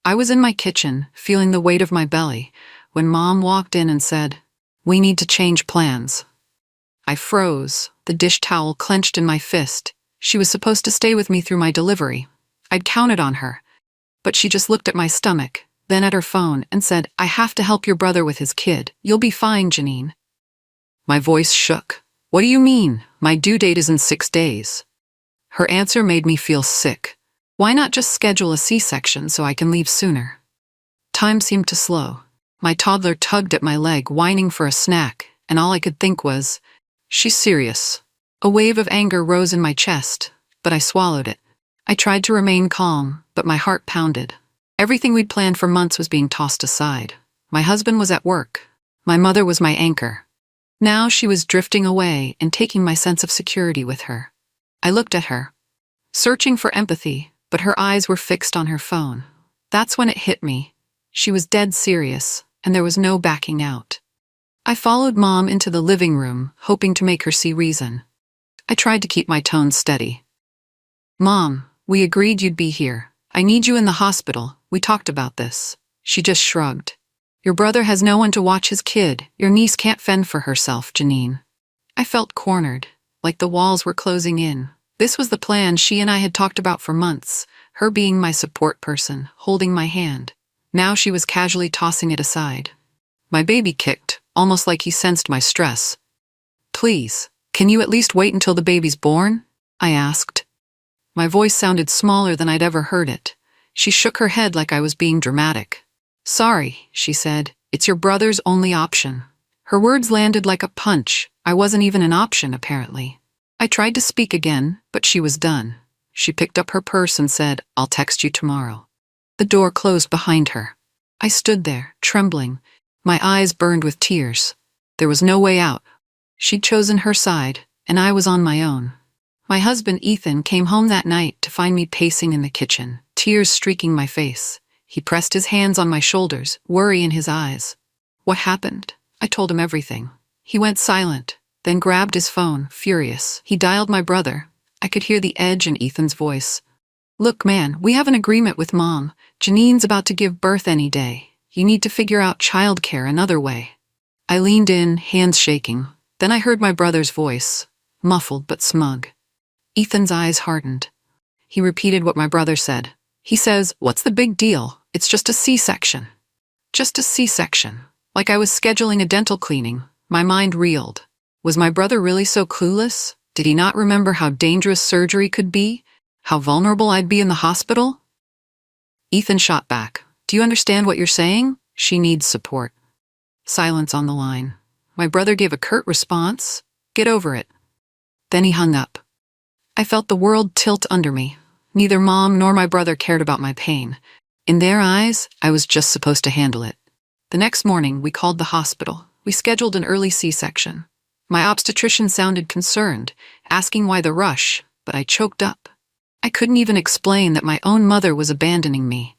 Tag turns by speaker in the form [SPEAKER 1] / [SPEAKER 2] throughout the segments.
[SPEAKER 1] I was in my kitchen, feeling the weight of my belly, when Mom walked in and said, "We need to change plans." I froze, the dish towel clenched in my fist. She was supposed to stay with me through my delivery. I'd counted on her. But she just looked at my stomach, then at her phone, and said, "I have to help your brother with his kid. You'll be fine, Janine." My voice shook. "What do you mean? My due date is in 6 days." Her answer made me feel sick. Why not just schedule a C-section so I can leave sooner? Time seemed to slow. My toddler tugged at my leg, whining for a snack, and all I could think was, "She's serious." A wave of anger rose in my chest, but I swallowed it. I tried to remain calm, but my heart pounded. Everything we'd planned for months was being tossed aside. My husband was at work. My mother was my anchor. Now she was drifting away and taking my sense of security with her. I looked at her, searching for empathy, but her eyes were fixed on her phone. That's when it hit me. She was dead serious, and there was no backing out. I followed Mom into the living room, hoping to make her see reason. I tried to keep my tone steady. "Mom, we agreed you'd be here. I need you in the hospital. We talked about this." She just shrugged. "Your brother has no one to watch his kid. Your niece can't fend for herself, Janine." I felt cornered, like the walls were closing in. This was the plan she and I had talked about for months, her being my support person, holding my hand. Now she was casually tossing it aside. My baby kicked, almost like he sensed my stress. "Please, can you at least wait until the baby's born?" I asked. My voice sounded smaller than I'd ever heard it. She shook her head like I was being dramatic. "Sorry," she said, "it's your brother's only option." Her words landed like a punch. I wasn't even an option, apparently. I tried to speak again, but she was done. She picked up her purse and said, "I'll text you tomorrow." The door closed behind her. I stood there, trembling. My eyes burned with tears. There was no way out. She'd chosen her side, and I was on my own. My husband, Ethan, came home that night to find me pacing in the kitchen, tears streaking my face. He pressed his hands on my shoulders, worry in his eyes. "What happened?" I told him everything. He went silent, then grabbed his phone, furious. He dialed my brother. I could hear the edge in Ethan's voice. "Look, man, we have an agreement with Mom. Janine's about to give birth any day. You need to figure out childcare another way." I leaned in, hands shaking. Then I heard my brother's voice, muffled but smug. Ethan's eyes hardened. He repeated what my brother said. He says, "What's the big deal? It's just a C-section." Just a C-section. Like I was scheduling a dental cleaning. My mind reeled. Was my brother really so clueless? Did he not remember how dangerous surgery could be? How vulnerable I'd be in the hospital? Ethan shot back. "Do you understand what you're saying? She needs support." Silence on the line. My brother gave a curt response. "Get over it." Then he hung up. I felt the world tilt under me. Neither Mom nor my brother cared about my pain. In their eyes, I was just supposed to handle it. The next morning, we called the hospital. We scheduled an early C-section. My obstetrician sounded concerned, asking why the rush, but I choked up. I couldn't even explain that my own mother was abandoning me.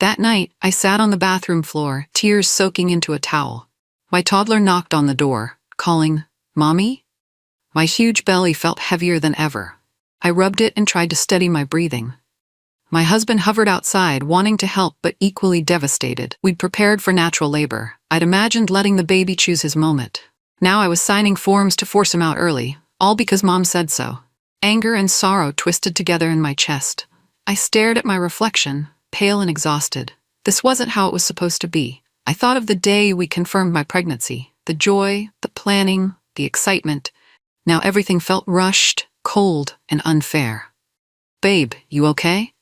[SPEAKER 1] That night, I sat on the bathroom floor, tears soaking into a towel. My toddler knocked on the door, calling, "Mommy?" My huge belly felt heavier than ever. I rubbed it and tried to steady my breathing. My husband hovered outside, wanting to help but equally devastated. We'd prepared for natural labor. I'd imagined letting the baby choose his moment. Now I was signing forms to force him out early, all because Mom said so. Anger and sorrow twisted together in my chest. I stared at my reflection, pale and exhausted. This wasn't how it was supposed to be. I thought of the day we confirmed my pregnancy, the joy, the planning, the excitement. Now everything felt rushed, cold, and unfair. "Babe, you okay?"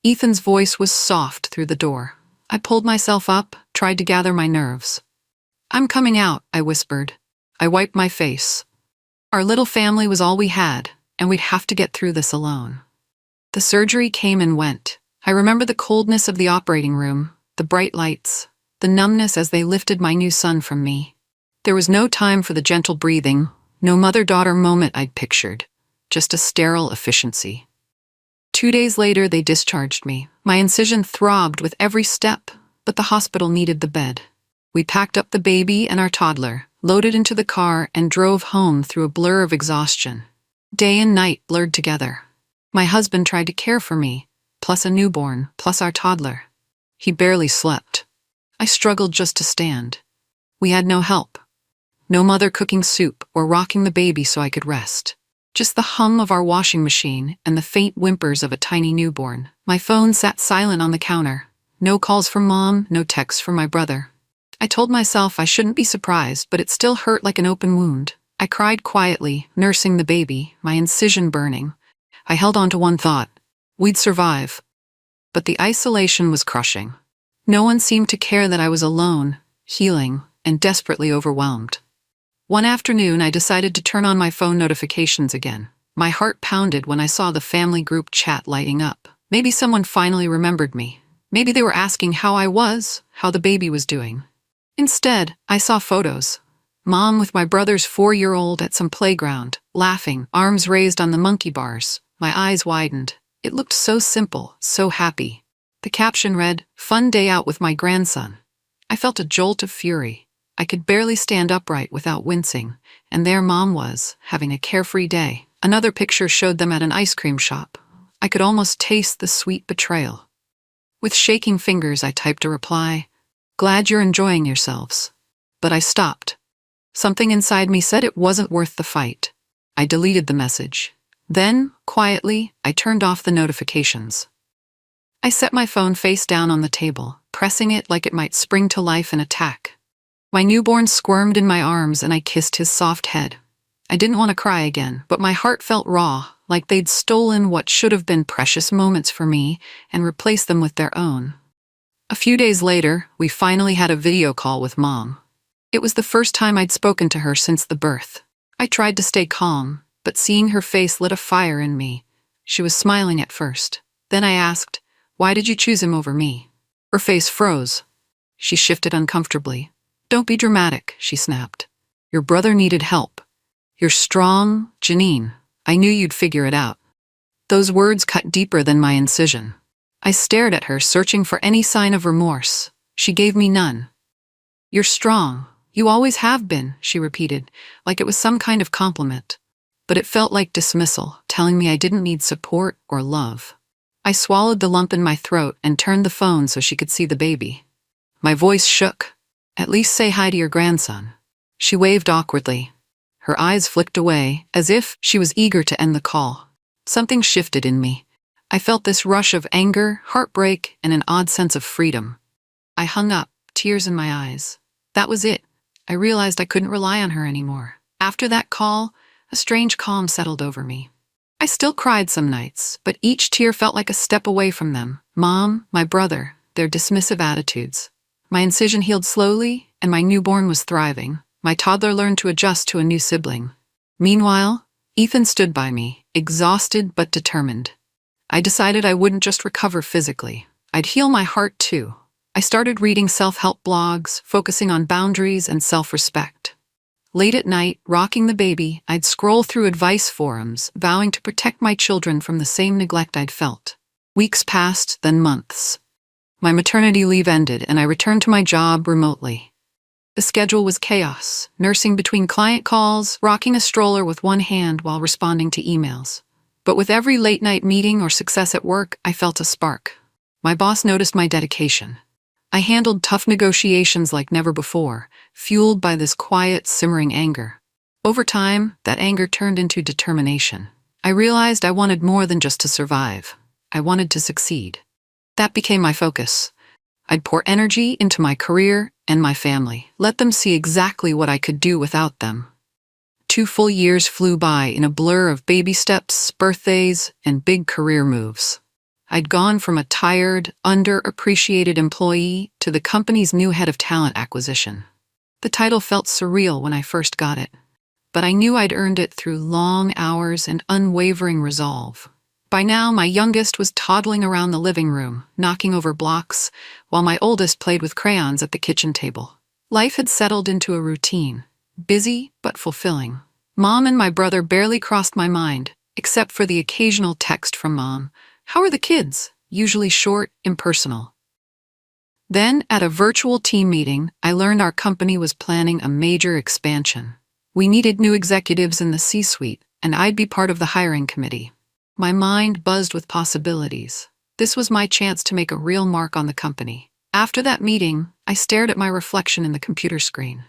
[SPEAKER 1] Ethan's voice was soft through the door. I pulled myself up, tried to gather my nerves. "I'm coming out," I whispered. I wiped my face. Our little family was all we had, and we'd have to get through this alone. The surgery came and went. I remember the coldness of the operating room, the bright lights, the numbness as they lifted my new son from me. There was no time for the gentle breathing, no mother-daughter moment I'd pictured, just a sterile efficiency. 2 days later, they discharged me. My incision throbbed with every step, but the hospital needed the bed. We packed up the baby and our toddler, loaded into the car, and drove home through a blur of exhaustion. Day and night blurred together. My husband tried to care for me, plus a newborn, plus our toddler. He barely slept. I struggled just to stand. We had no help. No mother cooking soup or rocking the baby so I could rest. Just the hum of our washing machine and the faint whimpers of a tiny newborn. My phone sat silent on the counter. No calls from Mom, no texts from my brother. I told myself I shouldn't be surprised, but it still hurt like an open wound. I cried quietly, nursing the baby, my incision burning. I held on to one thought. We'd survive. But the isolation was crushing. No one seemed to care that I was alone, healing, and desperately overwhelmed. One afternoon, I decided to turn on my phone notifications again. My heart pounded when I saw the family group chat lighting up. Maybe someone finally remembered me. Maybe they were asking how I was, how the baby was doing. Instead, I saw photos. Mom with my brother's 4-year-old at some playground, laughing, arms raised on the monkey bars. My eyes widened. It looked so simple, so happy. The caption read, "Fun day out with my grandson." I felt a jolt of fury. I could barely stand upright without wincing, and there Mom was, having a carefree day. Another picture showed them at an ice cream shop. I could almost taste the sweet betrayal. With shaking fingers, I typed a reply, "Glad you're enjoying yourselves." But I stopped. Something inside me said it wasn't worth the fight. I deleted the message. Then, quietly, I turned off the notifications. I set my phone face down on the table, pressing it like it might spring to life and attack. My newborn squirmed in my arms and I kissed his soft head. I didn't want to cry again, but my heart felt raw, like they'd stolen what should have been precious moments for me and replaced them with their own. A few days later, we finally had a video call with Mom. It was the first time I'd spoken to her since the birth. I tried to stay calm, but seeing her face lit a fire in me. She was smiling at first. Then I asked, "Why did you choose him over me?" Her face froze. She shifted uncomfortably. "Don't be dramatic," she snapped. "Your brother needed help. You're strong, Janine. I knew you'd figure it out." Those words cut deeper than my incision. I stared at her, searching for any sign of remorse. She gave me none. "You're strong. You always have been," she repeated, like it was some kind of compliment. But it felt like dismissal, telling me I didn't need support or love. I swallowed the lump in my throat and turned the phone so she could see the baby. My voice shook. "At least say hi to your grandson." She waved awkwardly. Her eyes flicked away, as if she was eager to end the call. Something shifted in me. I felt this rush of anger, heartbreak, and an odd sense of freedom. I hung up, tears in my eyes. That was it. I realized I couldn't rely on her anymore. After that call, a strange calm settled over me. I still cried some nights, but each tear felt like a step away from them. Mom, my brother, their dismissive attitudes. My incision healed slowly, and my newborn was thriving. My toddler learned to adjust to a new sibling. Meanwhile, Ethan stood by me, exhausted but determined. I decided I wouldn't just recover physically. I'd heal my heart too. I started reading self-help blogs, focusing on boundaries and self-respect. Late at night, rocking the baby, I'd scroll through advice forums, vowing to protect my children from the same neglect I'd felt. Weeks passed, then months. My maternity leave ended, and I returned to my job remotely. The schedule was chaos, nursing between client calls, rocking a stroller with one hand while responding to emails. But with every late-night meeting or success at work, I felt a spark. My boss noticed my dedication. I handled tough negotiations like never before, fueled by this quiet, simmering anger. Over time, that anger turned into determination. I realized I wanted more than just to survive. I wanted to succeed. That became my focus. I'd pour energy into my career and my family, let them see exactly what I could do without them. 2 full years flew by in a blur of baby steps, birthdays, and big career moves. I'd gone from a tired, underappreciated employee to the company's new head of talent acquisition. The title felt surreal when I first got it, but I knew I'd earned it through long hours and unwavering resolve. By now, my youngest was toddling around the living room, knocking over blocks, while my oldest played with crayons at the kitchen table. Life had settled into a routine, busy but fulfilling. Mom and my brother barely crossed my mind, except for the occasional text from Mom. "How are the kids?" Usually short, impersonal. Then, at a virtual team meeting, I learned our company was planning a major expansion. We needed new executives in the C-suite, and I'd be part of the hiring committee. My mind buzzed with possibilities. This was my chance to make a real mark on the company. After that meeting, I stared at my reflection in the computer screen.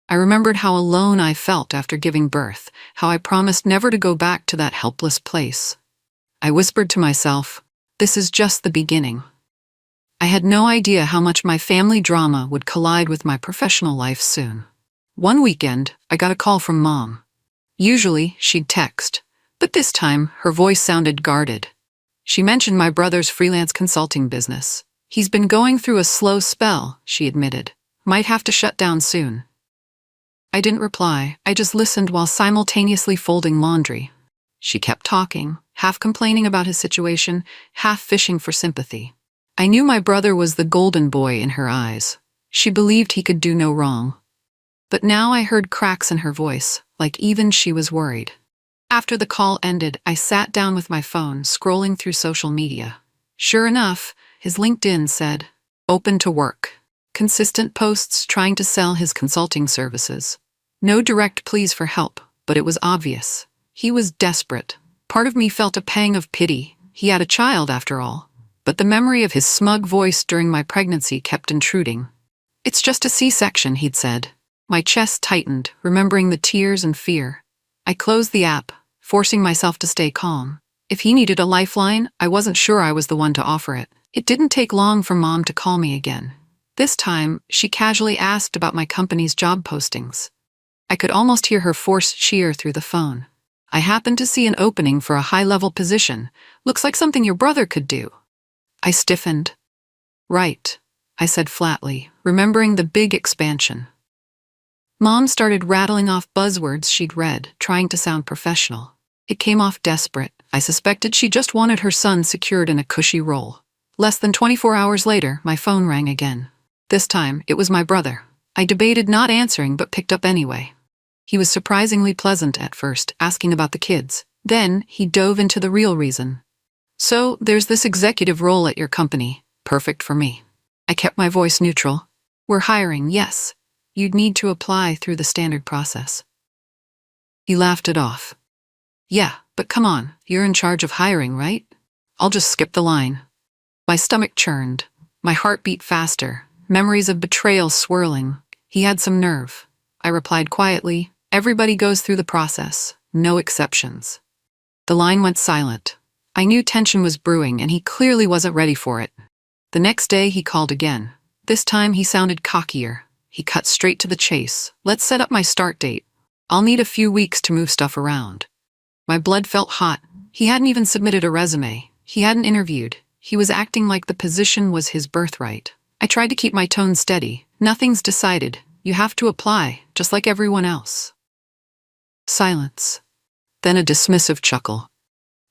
[SPEAKER 1] I remembered how alone I felt after giving birth, how I promised never to go back to that helpless place. I whispered to myself, "This is just the beginning." I had no idea how much my family drama would collide with my professional life soon. One weekend, I got a call from Mom. Usually, she'd text, but this time, her voice sounded guarded. She mentioned my brother's freelance consulting business. "He's been going through a slow spell," she admitted. "Might have to shut down soon." I didn't reply, I just listened while simultaneously folding laundry. She kept talking, half complaining about his situation, half fishing for sympathy. I knew my brother was the golden boy in her eyes. She believed he could do no wrong. But now I heard cracks in her voice, like even she was worried. After the call ended, I sat down with my phone, scrolling through social media. Sure enough, his LinkedIn said, "Open to work." Consistent posts trying to sell his consulting services. No direct pleas for help, but it was obvious. He was desperate. Part of me felt a pang of pity. He had a child, after all. But the memory of his smug voice during my pregnancy kept intruding. "It's just a C-section," he'd said. My chest tightened, remembering the tears and fear. I closed the app, forcing myself to stay calm. If he needed a lifeline, I wasn't sure I was the one to offer it. It didn't take long for Mom to call me again. This time, she casually asked about my company's job postings. I could almost hear her forced cheer through the phone. "I happened to see an opening for a high-level position. Looks like something your brother could do." I stiffened. "Right," I said flatly, remembering the big expansion. Mom started rattling off buzzwords she'd read, trying to sound professional. It came off desperate. I suspected she just wanted her son secured in a cushy role. Less than 24 hours later, my phone rang again. This time, it was my brother. I debated not answering but picked up anyway. He was surprisingly pleasant at first, asking about the kids. Then, he dove into the real reason. "So, there's this executive role at your company. Perfect for me." I kept my voice neutral. "We're hiring, yes. You'd need to apply through the standard process." He laughed it off. "Yeah, but come on, you're in charge of hiring, right?" I'll just skip the line. My stomach churned. My heart beat faster. Memories of betrayal swirling. He had some nerve. I replied quietly, "Everybody goes through the process. No exceptions." The line went silent. I knew tension was brewing, and he clearly wasn't ready for it. The next day, he called again. This time, he sounded cockier. He cut straight to the chase. "Let's set up my start date. I'll need a few weeks to move stuff around." My blood felt hot. He hadn't even submitted a resume. He hadn't interviewed. He was acting like the position was his birthright. I tried to keep my tone steady. "Nothing's decided. You have to apply, just like everyone else." Silence. Then a dismissive chuckle.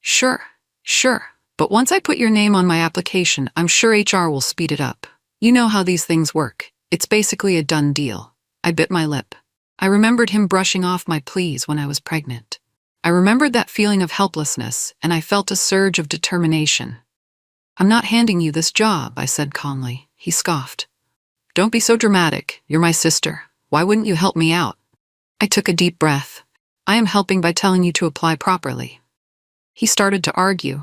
[SPEAKER 1] Sure, but once I put your name on my application, I'm sure HR will speed it up. You know how these things work. It's basically a done deal." I bit my lip. I remembered him brushing off my pleas when I was pregnant. I remembered that feeling of helplessness, and I felt a surge of determination. "I'm not handing you this job," I said calmly. He scoffed. "Don't be so dramatic. You're my sister. Why wouldn't you help me out?" I took a deep breath. "I am helping by telling you to apply properly." He started to argue,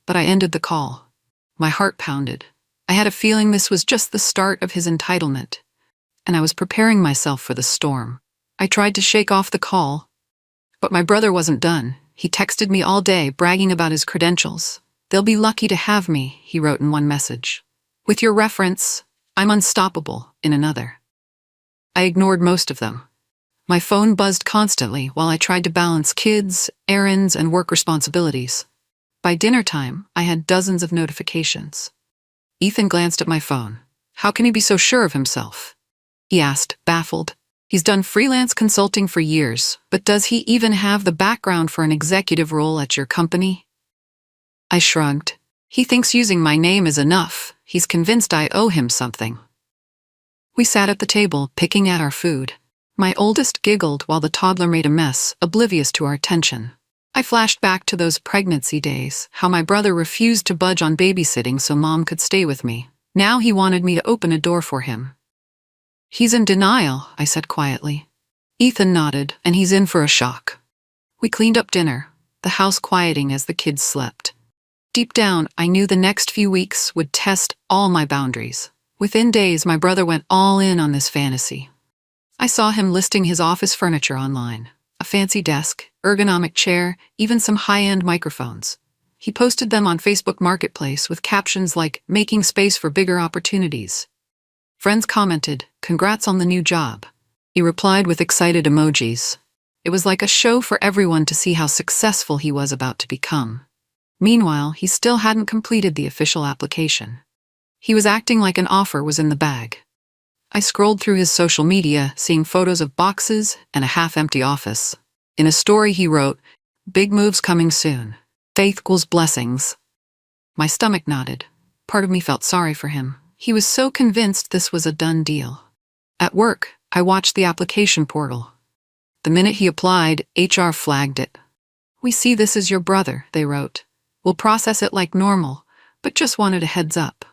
[SPEAKER 1] but I ended the call. My heart pounded. I had a feeling this was just the start of his entitlement, and I was preparing myself for the storm. I tried to shake off the call, but my brother wasn't done. He texted me all day, bragging about his credentials. "They'll be lucky to have me," he wrote in one message. "With your reference, I'm unstoppable," in another. I ignored most of them. My phone buzzed constantly while I tried to balance kids, errands, and work responsibilities. By dinner time, I had dozens of notifications. Ethan glanced at my phone. "How can he be so sure of himself?" he asked, baffled. "He's done freelance consulting for years, but does he even have the background for an executive role at your company?" I shrugged. "He thinks using my name is enough. He's convinced I owe him something." We sat at the table, picking at our food. My oldest giggled while the toddler made a mess, oblivious to our tension. I flashed back to those pregnancy days, how my brother refused to budge on babysitting so Mom could stay with me. Now he wanted me to open a door for him. "He's in denial," I said quietly. Ethan nodded, and he's in for a shock. We cleaned up dinner, the house quieting as the kids slept. Deep down, I knew the next few weeks would test all my boundaries. Within days, my brother went all in on this fantasy. I saw him listing his office furniture online. A fancy desk, ergonomic chair, even some high-end microphones. He posted them on Facebook Marketplace with captions like, "Making space for bigger opportunities." Friends commented, "Congrats on the new job." He replied with excited emojis. It was like a show for everyone to see how successful he was about to become. Meanwhile, he still hadn't completed the official application. He was acting like an offer was in the bag. I scrolled through his social media, seeing photos of boxes and a half-empty office. In a story he wrote, "Big moves coming soon. Faith equals blessings." My stomach knotted. Part of me felt sorry for him. He was so convinced this was a done deal. At work, I watched the application portal. The minute he applied, HR flagged it. "We see this as your brother," they wrote. "We'll process it like normal, but just wanted a heads up."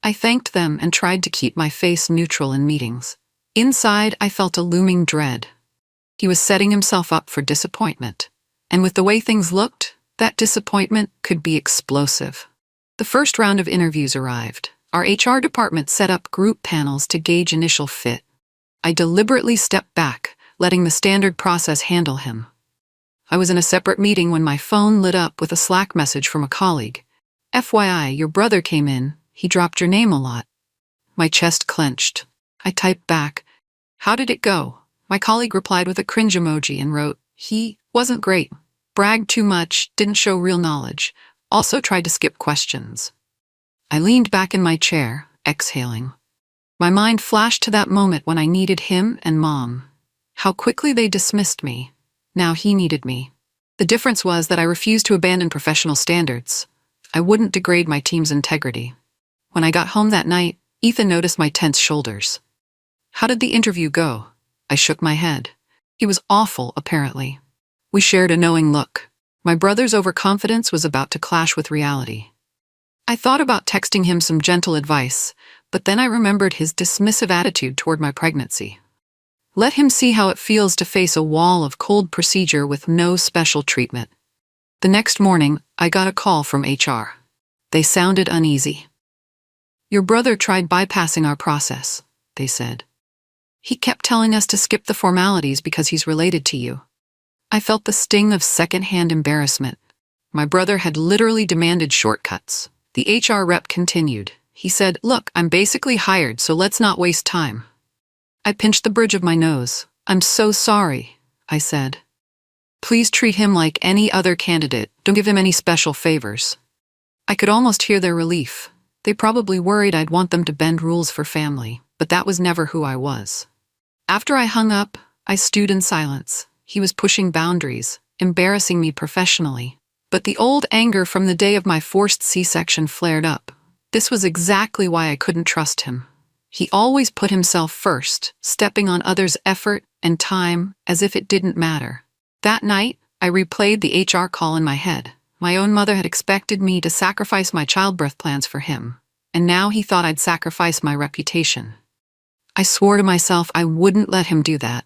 [SPEAKER 1] I thanked them and tried to keep my face neutral in meetings. Inside, I felt a looming dread. He was setting himself up for disappointment. And with the way things looked, that disappointment could be explosive. The first round of interviews arrived. Our HR department set up group panels to gauge initial fit. I deliberately stepped back, letting the standard process handle him. I was in a separate meeting when my phone lit up with a Slack message from a colleague. "FYI, your brother came in. He dropped your name a lot." My chest clenched. I typed back, "How did it go?" My colleague replied with a cringe emoji and wrote, "He wasn't great. Bragged too much, didn't show real knowledge. Also tried to skip questions." I leaned back in my chair, exhaling. My mind flashed to that moment when I needed him and Mom. How quickly they dismissed me. Now he needed me. The difference was that I refused to abandon professional standards. I wouldn't degrade my team's integrity. When I got home that night, Ethan noticed my tense shoulders. "How did the interview go?" I shook my head. He was awful, apparently. We shared a knowing look. My brother's overconfidence was about to clash with reality. I thought about texting him some gentle advice, but then I remembered his dismissive attitude toward my pregnancy. Let him see how it feels to face a wall of cold procedure with no special treatment. The next morning, I got a call from HR. They sounded uneasy. "Your brother tried bypassing our process," they said. "He kept telling us to skip the formalities because he's related to you." I felt the sting of secondhand embarrassment. My brother had literally demanded shortcuts. The HR rep continued. He said, "Look, I'm basically hired, so let's not waste time." I pinched the bridge of my nose. "I'm so sorry," I said. "Please treat him like any other candidate. Don't give him any special favors." I could almost hear their relief. They probably worried I'd want them to bend rules for family, but that was never who I was. After I hung up, I stewed in silence. He was pushing boundaries, embarrassing me professionally. But the old anger from the day of my forced C-section flared up. This was exactly why I couldn't trust him. He always put himself first, stepping on others' effort and time as if it didn't matter. That night, I replayed the HR call in my head. My own mother had expected me to sacrifice my childbirth plans for him, and now he thought I'd sacrifice my reputation. I swore to myself I wouldn't let him do that.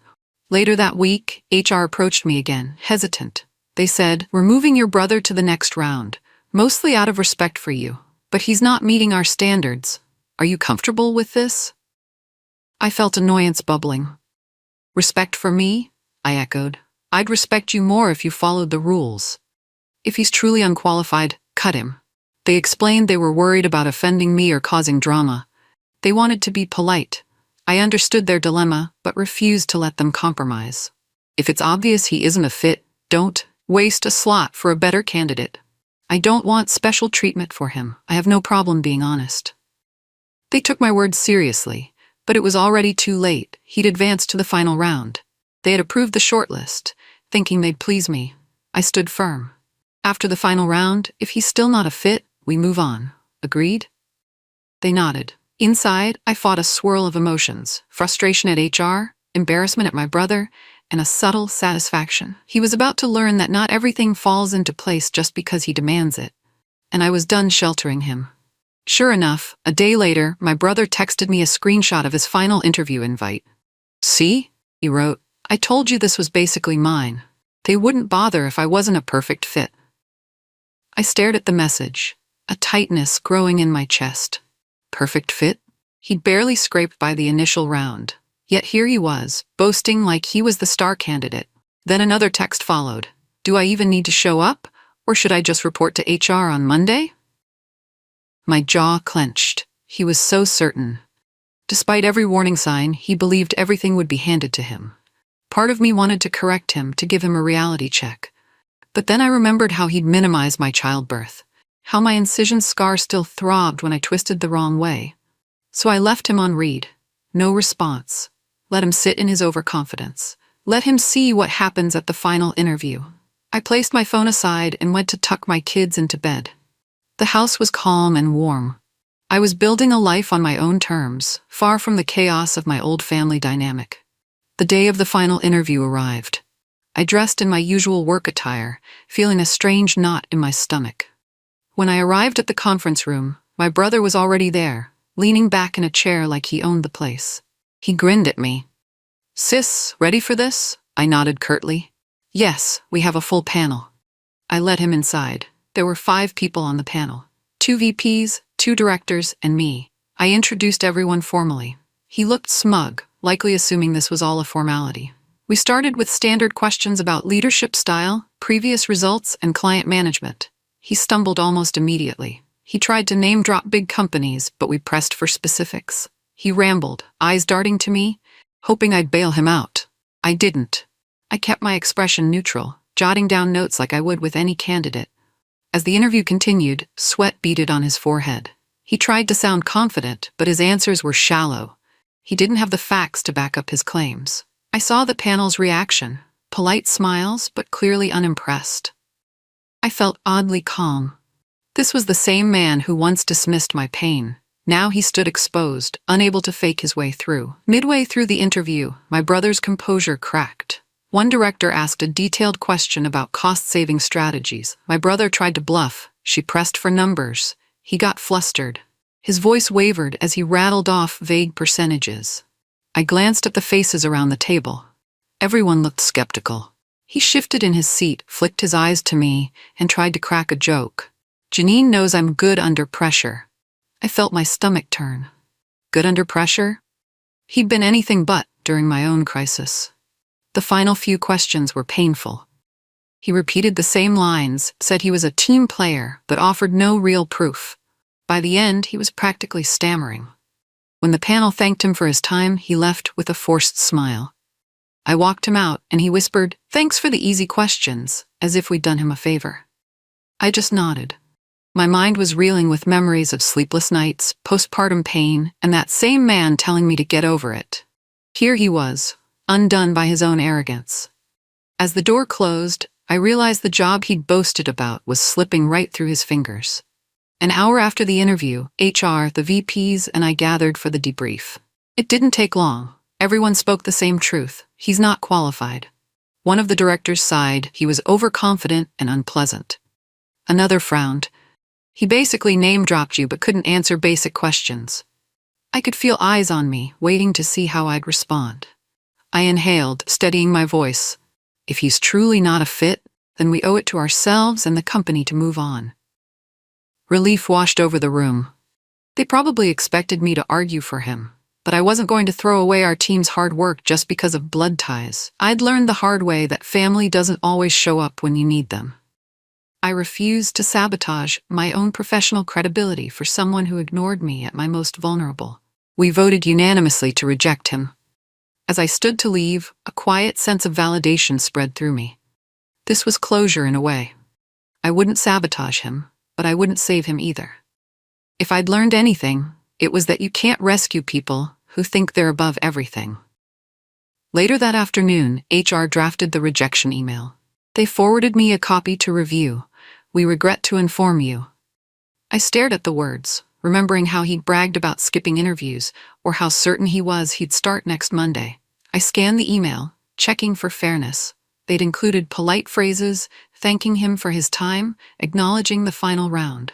[SPEAKER 1] Later that week, HR approached me again, hesitant. They said, "We're moving your brother to the next round, mostly out of respect for you, but he's not meeting our standards. Are you comfortable with this?" I felt annoyance bubbling. "Respect for me?" I echoed. "I'd respect you more if you followed the rules. If he's truly unqualified, cut him." They explained they were worried about offending me or causing drama. They wanted to be polite. I understood their dilemma, but refused to let them compromise. If it's obvious he isn't a fit, don't waste a slot for a better candidate. I don't want special treatment for him. I have no problem being honest. They took my words seriously, but it was already too late. He'd advanced to the final round. They had approved the shortlist, thinking they'd please me. I stood firm. After the final round, if he's still not a fit, we move on. Agreed? They nodded. Inside, I fought a swirl of emotions, frustration at HR, embarrassment at my brother, and a subtle satisfaction. He was about to learn that not everything falls into place just because he demands it. And I was done sheltering him. Sure enough, a day later, my brother texted me a screenshot of his final interview invite. "See?" he wrote. "I told you this was basically mine. They wouldn't bother if I wasn't a perfect fit." I stared at the message, a tightness growing in my chest. Perfect fit? He'd barely scraped by the initial round. Yet here he was, boasting like he was the star candidate. Then another text followed. Do I even need to show up? Or should I just report to HR on Monday? My jaw clenched. He was so certain. Despite every warning sign, he believed everything would be handed to him. Part of me wanted to correct him, to give him a reality check. But then I remembered how he'd minimized my childbirth, how my incision scar still throbbed when I twisted the wrong way. So I left him on read. No response. Let him sit in his overconfidence. Let him see what happens at the final interview. I placed my phone aside and went to tuck my kids into bed. The house was calm and warm. I was building a life on my own terms, far from the chaos of my old family dynamic. The day of the final interview arrived. I dressed in my usual work attire, feeling a strange knot in my stomach. When I arrived at the conference room, my brother was already there, leaning back in a chair like he owned the place. He grinned at me. Sis, ready for this? I nodded curtly. Yes, we have a full panel. I led him inside. There were 5 people on the panel. 2 VPs, 2 directors, and me. I introduced everyone formally. He looked smug, likely assuming this was all a formality. We started with standard questions about leadership style, previous results, and client management. He stumbled almost immediately. He tried to name-drop big companies, but we pressed for specifics. He rambled, eyes darting to me, hoping I'd bail him out. I didn't. I kept my expression neutral, jotting down notes like I would with any candidate. As the interview continued, sweat beaded on his forehead. He tried to sound confident, but his answers were shallow. He didn't have the facts to back up his claims. I saw the panel's reaction, polite smiles, but clearly unimpressed. I felt oddly calm. This was the same man who once dismissed my pain. Now he stood exposed, unable to fake his way through. Midway through the interview, my brother's composure cracked. One director asked a detailed question about cost-saving strategies. My brother tried to bluff. She pressed for numbers. He got flustered. His voice wavered as he rattled off vague percentages. I glanced at the faces around the table. Everyone looked skeptical. He shifted in his seat, flicked his eyes to me, and tried to crack a joke. Janine knows I'm good under pressure. I felt my stomach turn. Good under pressure? He'd been anything but during my own crisis. The final few questions were painful. He repeated the same lines, said he was a team player, but offered no real proof. By the end, he was practically stammering. When the panel thanked him for his time, he left with a forced smile. I walked him out, and he whispered, "Thanks for the easy questions," as if we'd done him a favor. I just nodded. My mind was reeling with memories of sleepless nights, postpartum pain, and that same man telling me to get over it. Here he was, undone by his own arrogance. As the door closed, I realized the job he'd boasted about was slipping right through his fingers. An hour after the interview, HR, the VPs, and I gathered for the debrief. It didn't take long. Everyone spoke the same truth. He's not qualified. One of the directors sighed. He was overconfident and unpleasant. Another frowned. He basically name-dropped you but couldn't answer basic questions. I could feel eyes on me, waiting to see how I'd respond. I inhaled, steadying my voice. If he's truly not a fit, then we owe it to ourselves and the company to move on. Relief washed over the room. They probably expected me to argue for him, but I wasn't going to throw away our team's hard work just because of blood ties. I'd learned the hard way that family doesn't always show up when you need them. I refused to sabotage my own professional credibility for someone who ignored me at my most vulnerable. We voted unanimously to reject him. As I stood to leave, a quiet sense of validation spread through me. This was closure in a way. I wouldn't sabotage him, but I wouldn't save him either. If I'd learned anything, it was that you can't rescue people who think they're above everything. Later that afternoon, HR drafted the rejection email. They forwarded me a copy to review. "We regret to inform you." I stared at the words, remembering how he'd bragged about skipping interviews, or how certain he was he'd start next Monday. I scanned the email, checking for fairness. They'd included polite phrases, thanking him for his time, acknowledging the final round.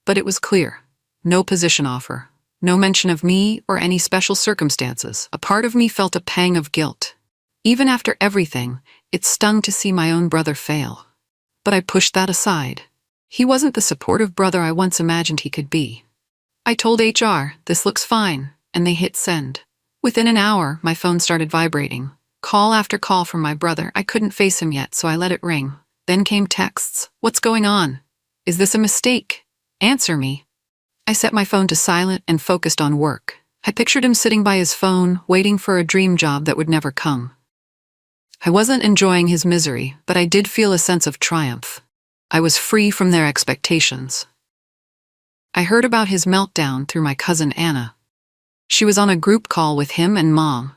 [SPEAKER 1] But it was clear. No position offer. No mention of me or any special circumstances. A part of me felt a pang of guilt. Even after everything, it stung to see my own brother fail. But I pushed that aside. He wasn't the supportive brother I once imagined he could be. I told HR, "This looks fine. and they hit send. Within an hour, my phone started vibrating. Call after call from my brother. I couldn't face him yet, so I let it ring. Then came texts. What's going on? Is this a mistake? Answer me. I set my phone to silent and focused on work. I pictured him sitting by his phone, waiting for a dream job that would never come. I wasn't enjoying his misery, but I did feel a sense of triumph. I was free from their expectations. I heard about his meltdown through my cousin Anna. She was on a group call with him and Mom.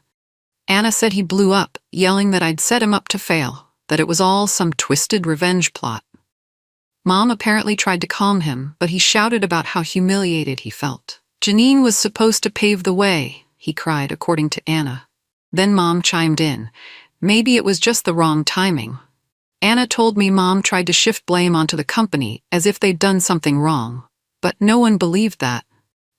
[SPEAKER 1] Anna said he blew up, yelling that I'd set him up to fail, that it was all some twisted revenge plot. Mom apparently tried to calm him, but he shouted about how humiliated he felt. Janine was supposed to pave the way, he cried, according to Anna. Then Mom chimed in. Maybe it was just the wrong timing. Anna told me Mom tried to shift blame onto the company as if they'd done something wrong, but no one believed that.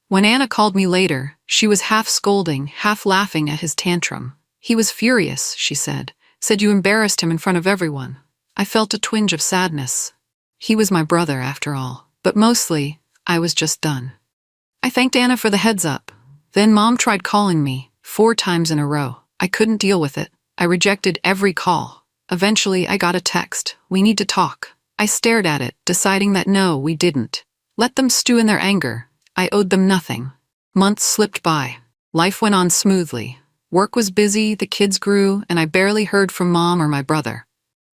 [SPEAKER 1] When Anna called me later, she was half scolding, half laughing at his tantrum. He was furious, she said you embarrassed him in front of everyone. I felt a twinge of sadness. He was my brother after all, but mostly, I was just done. I thanked Anna for the heads up. Then Mom tried calling me 4 times in a row. I couldn't deal with it. I rejected every call. Eventually, I got a text. We need to talk. I stared at it, deciding that no, we didn't. Let them stew in their anger. I owed them nothing. Months slipped by. Life went on smoothly. Work was busy, the kids grew, and I barely heard from Mom or my brother.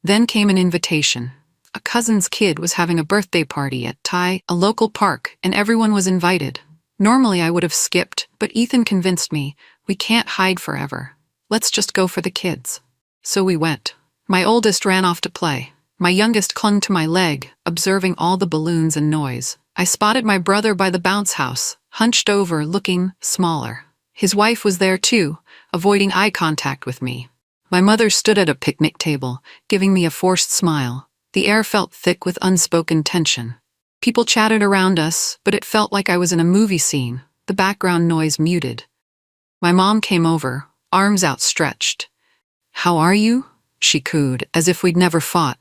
[SPEAKER 1] Then came an invitation. A cousin's kid was having a birthday party at a local park, and everyone was invited. Normally I would have skipped, but Ethan convinced me, we can't hide forever. Let's just go for the kids. So we went. My oldest ran off to play. My youngest clung to my leg, observing all the balloons and noise. I spotted my brother by the bounce house, hunched over, looking smaller. His wife was there too, avoiding eye contact with me. My mother stood at a picnic table, giving me a forced smile. The air felt thick with unspoken tension. People chatted around us, but it felt like I was in a movie scene, the background noise muted. My mom came over, arms outstretched. "How are you?" she cooed, as if we'd never fought.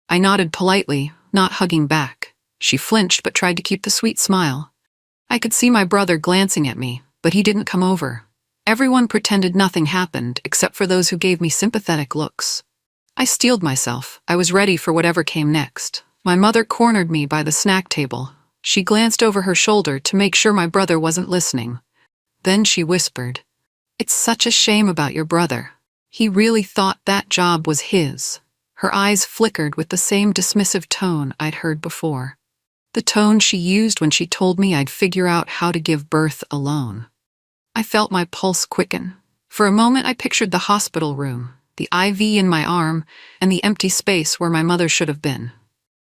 [SPEAKER 1] I nodded politely, not hugging back. She flinched but tried to keep the sweet smile. I could see my brother glancing at me, but he didn't come over. Everyone pretended nothing happened, except for those who gave me sympathetic looks. I steeled myself. I was ready for whatever came next. My mother cornered me by the snack table. She glanced over her shoulder to make sure my brother wasn't listening. Then she whispered, "It's such a shame about your brother. He really thought that job was his." Her eyes flickered with the same dismissive tone I'd heard before. The tone she used when she told me I'd figure out how to give birth alone. I felt my pulse quicken. For a moment I pictured the hospital room, the IV in my arm, and the empty space where my mother should have been.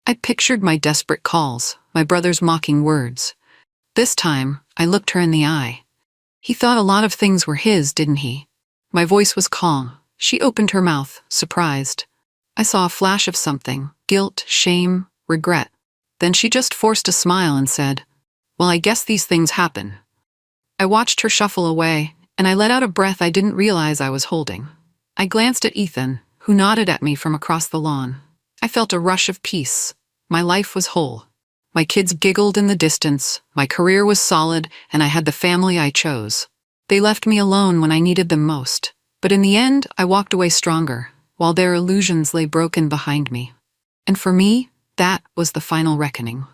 [SPEAKER 1] I pictured my desperate calls, my brother's mocking words. This time, I looked her in the eye. He thought a lot of things were his, didn't he? My voice was calm. She opened her mouth, surprised. I saw a flash of something, guilt, shame, regret. Then she just forced a smile and said, "Well, I guess these things happen." I watched her shuffle away, and I let out a breath I didn't realize I was holding. I glanced at Ethan, who nodded at me from across the lawn. I felt a rush of peace. My life was whole. My kids giggled in the distance, my career was solid, and I had the family I chose. They left me alone when I needed them most. But in the end, I walked away stronger, while their illusions lay broken behind me. And for me, that was the final reckoning.